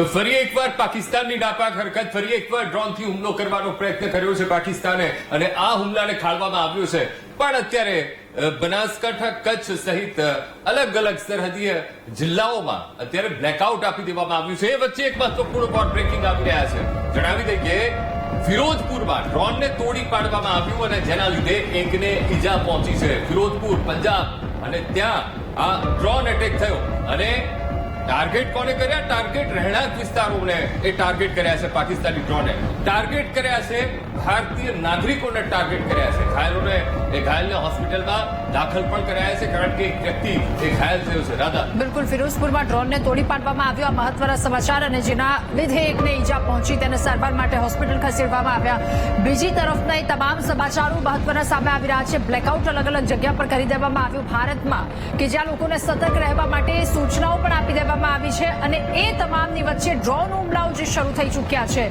તો ફરી એકવાર પાકિસ્તાનની નાપાક હરકત, ફરી એકવાર ડ્રોનથી હુમલો કરવાનો પ્રયત્ન કર્યો છે પાકિસ્તાને અને આ હુમલાને ખાળવામાં આવ્યો છે. પણ અત્યારે બનાસકાંઠા, કચ્છ સહિત અલગ અલગ સરહદીય જિલ્લાઓમાં અત્યારે બ્લેકઆઉટ આપી દેવામાં આવ્યું છે. એ વચ્ચે એક મહત્વપૂર્ણ બોર્ડ બ્રેકિંગ આવી રહ્યા છે. જણાવી દઈએ ફિરોઝપુરમાં ડ્રોનને તોડી પાડવામાં આવ્યું અને જેના લીધે એકને ઈજા પહોંચી છે. ફિરોઝપુર, પંજાબ, અને ત્યાં આ ડ્રોન એટેક થયો અને ટાર્ગેટ કોને કર્યા? ટાર્ગેટ રહેણાંક વિસ્તારોને એ ટાર્ગેટ કર્યા છે. પાકિસ્તાની ડ્રોને ટાર્ગેટ કર્યા છે, ભારતીય નાગરિકોને ટાર્ગેટ કર્યા છે. ઘાયલને હોસ્પિટલમાં દાખલ પણ કરાયા છે કારણ કે એક વ્યક્તિ એ ઘાયલ થયો છે. રાધા, બિલકુલ, ફિરોઝપુરમાં ડ્રોનને તોડી પાડવામાં આવ્યો, આ મહત્વના સમાચાર, અને જેના લીધે એકને ઈજા પહોંચી, તેને સારવાર માટે હોસ્પિટલ ખસેડવામાં આવ્યા. બીજી તરફના એ તમામ સમાચારો મહત્વના સામે આવી રહ્યા છે. બ્લેકઆઉટ અલગ અલગ જગ્યા પર કરી દેવામાં આવ્યું ભારતમાં, કે જ્યાં લોકોને સતર્ક રહેવા માટે સૂચનાઓ પણ આપી દેવામાં આવી છે. અને એ તમામની વચ્ચે ડ્રોન હુમલાઓ જે શરૂ થઈ ચૂક્યા છે.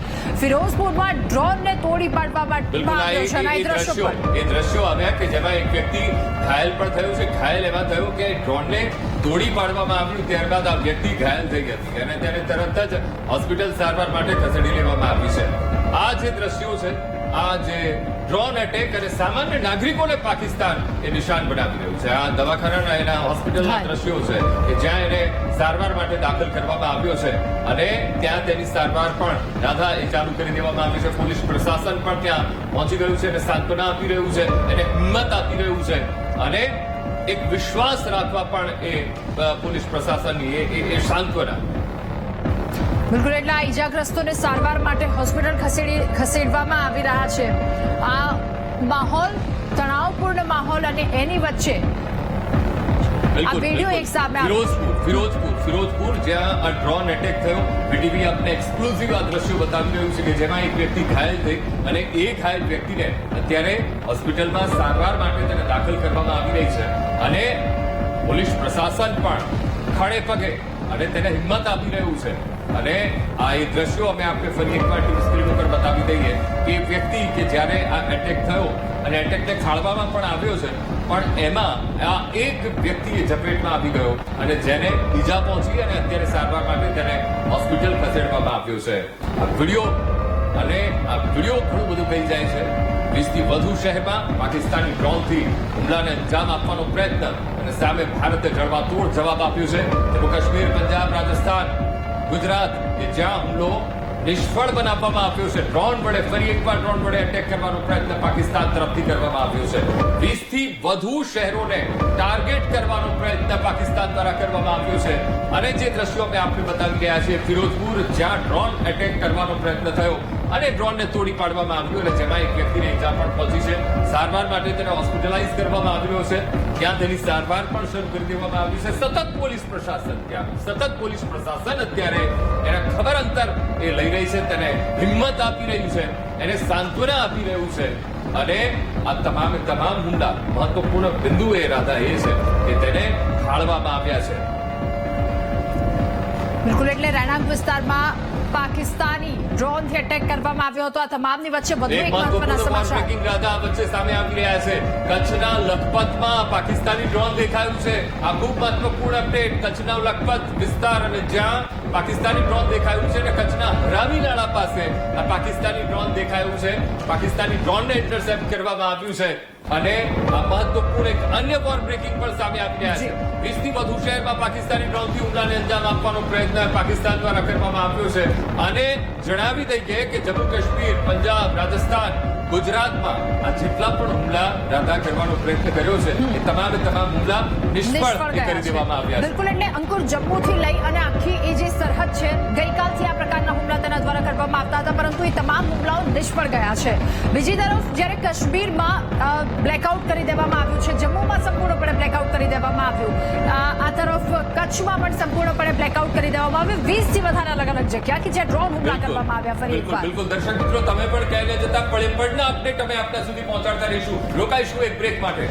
ફિરોઝપુરમાં ડ્રોનને તોડી પાડવામાં આવ્યો છે. એ દ્રશ્યો આવ્યા કે જેમાં એક વ્યક્તિ ઘાયલ પણ થયું છે. ઘાયલ એવા થયું કે ડ્રોનને તોડી પાડવામાં આવ્યું, ત્યારબાદ આ વ્યક્તિ ઘાયલ થઈ હતી અને તેને તરત જ હોસ્પિટલ સારવાર માટે ખસેડી લેવામાં આવી છે. આ જે દ્રશ્યો છે, આ જે ડ્રોન એટેક અને સામાન્ય નાગરિકોને પાકિસ્તાન એ નિશાન બનાવી રહ્યું છે. આ દવાખાનાના એના હોસ્પિટલના દ્રશ્યો છે કે જ્યાં એને સારવાર માટે દાખલ કરવામાં આવ્યો છે અને ત્યાં તેની સારવાર પણ રાધા એ ચાલુ કરી દેવામાં આવી છે. પોલીસ પ્રશાસન પણ ત્યાં પહોંચી ગયું છે અને સાંત્વના આપી રહ્યું છે, એને હિંમત આપી રહ્યું છે અને એક વિશ્વાસ રાખવા પણ એ પોલીસ પ્રશાસનની એ સાંત્વના. બિલકુલ, એટલે આ ઈજાગ્રસ્તોને સારવાર માટે હોસ્પિટલ ખસેડવામાં આવી રહ્યા છે. આ માહોલ તણાવપૂર્ણ માહોલ અને એની વચ્ચે આ વિડીયો એક સામે ફિરોઝપુર જ્યાં આ ડ્રોન એટેક થયો, વીટીવી આપને એક્સક્લુઝિવ આ દ્રશ્યો બતાવી રહ્યું છે કે જેમાં એક વ્યક્તિ ઘાયલ થઈ અને એ ઘાયલ વ્યક્તિને અત્યારે હોસ્પિટલમાં સારવાર માટે તેને દાખલ કરવામાં આવી રહી છે અને પોલીસ પ્રશાસન પણ ખડે પગે અને તેને હિંમત આપી રહ્યું છે. અને આ એ દ્રશ્યો અમે આપણે ફરી એકવાર ટીવી સ્ક્રીન ઉપર બતાવી દઈએ કે વ્યક્તિ કે જ્યારે આ એટેક થયો અને એટેકને ખાળવામાં પણ આવ્યો છે, પણ એમાં આ એક વ્યક્તિ ઝપેટમાં આવી ગયો અને જેને ઈજા પહોંચી અને અત્યારે સારવાર માટે તેને હોસ્પિટલ ખસેડવામાં આવ્યો છે. આ વિડીયો ઘણું બધું કહી જાય છે. 20 થી વધુ શહેરમાં પાકિસ્તાની ડ્રોનથી હુમલાને અંજામ આપવાનો પ્રયત્ન અને સામે ભારતે જડબાતોડ જવાબ આપ્યો છે. જમ્મુ કાશ્મીર, પંજાબ, રાજસ્થાન, ગુજરાત કે જ્યાં હુમલો નિષ્ફળ બનાવવામાં આવ્યો છે. ડ્રોન વડે ફરી એકવાર ડ્રોન વડે એટેક કરવાનો પ્રયત્ન પાકિસ્તાન તરફથી કરવામાં આવ્યો છે. 20 થી વધુ શહેરોને ટાર્ગેટ કરવાનો પ્રયત્ન પાકિસ્તાન દ્વારા કરવામાં આવ્યો છે. અને જે દ્રશ્યો અમે આપને બતાવી રહ્યા છીએ, ફિરોઝપુર જ્યાં ડ્રોન એટેક કરવાનો પ્રયત્ન થયો અને ડ્રોનને તોડી પાડવામાં આવ્યું અને જેમાં એક વ્યક્તિને ઈજા પણ પહોંચી છે. સારવાર માટે તેને હોસ્પિટલાઇઝ કરવામાં આવ્યો છે. ત્યાં તેની સારવાર પણ શરૂ કરી દેવામાં આવી છે. સતત પોલીસ પ્રશાસન અત્યારે એના ખબર અંતર એ લઈ રહી છે, તેને હિંમત આપી રહ્યું છે, એને સાંત્વના આપી રહ્યું છે અને આ તમામ હુમલા મહત્વપૂર્ણ બિંદુ એ રાધા એ છે કે તેને ખાળવામાં આવ્યા છે. બિલકુલ, એટલે રહેણાંક વિસ્તારમાં પાકિસ્તાની ડ્રોનથી એટેક કરવામાં આવ્યો હતો. આ તમામની વચ્ચે વધુ એક મહત્વના સમાચાર રાધા વચ્ચે સામે આવી રહ્યા છે. કચ્છના લખપતમાં પાકિસ્તાની ડ્રોન દેખાયું છે. આ ખૂબ મહત્વપૂર્ણ અપડેટ. કચ્છના લખપત વિસ્તાર અને જ્યાં પાકિસ્તાની ડ્રોન દેખાયું છે અને કચ્છના હરામી નાળા પાસે આ પાકિસ્તાની ડ્રોન દેખાયું છે. પાકિસ્તાની ડ્રોનને ઇન્ટરસેપ્ટ કરવામાં આવ્યું છે અને આ મહત્વપૂર્ણ એક અન્ય વોર બ્રેકિંગ પણ સામે આવી રહ્યા છે. 20 થી વધુ શહેરમાં પાકિસ્તાની ડ્રોનથી હુમલાને અંજામ આપવાનો પ્રયત્ન પાકિસ્તાન દ્વારા કરવામાં આવ્યો છે. અને જણાવી દઈએ કે જમ્મુ કાશ્મીર, પંજાબ, રાજસ્થાન, ગુજરાતમાં આ જેટલા પણ હુમલા રાધા કરવાનો પ્રયત્ન કર્યો છે એ તમામ હુમલા નિષ્ફળ કરી દેવામાં આવ્યા છે. બિલકુલ, એટલે અંકુર, જમ્મુથી લઈ અને આખી એ જે સરહદ છે, ગઈકાલથી આ પ્રકારના હુમલા તેના દ્વારા કરવામાં આવતા હતા, પરંતુ એ તમામ હુમલાઓ નિષ્ફળ ગયા છે. બીજી તરફ જ્યારે કાશ્મીરમાં બ્લેકઆઉટ કરી દેવામાં આવ્યું છે, જમ્મુમાં સંપૂર્ણપણે બ્લેકઆઉટ કરી દેવામાં આવ્યું, આ તરફ કચ્છમાં પણ સંપૂર્ણપણે બ્લેકઆઉટ કરી દેવામાં આવ્યું. 20 થી વધારે અલગ અલગ જગ્યા કે જ્યાં ડ્રોન હુમલા કરવામાં આવ્યા. ફરી એકવાર બિલકુલ દર્શક મિત્રો, તમે પણ કહીને જતા પડે પડના અપડેટ અમે આપના સુધી પહોંચાડતા રહીશું. રોકાઈશું એક બ્રેક માટે.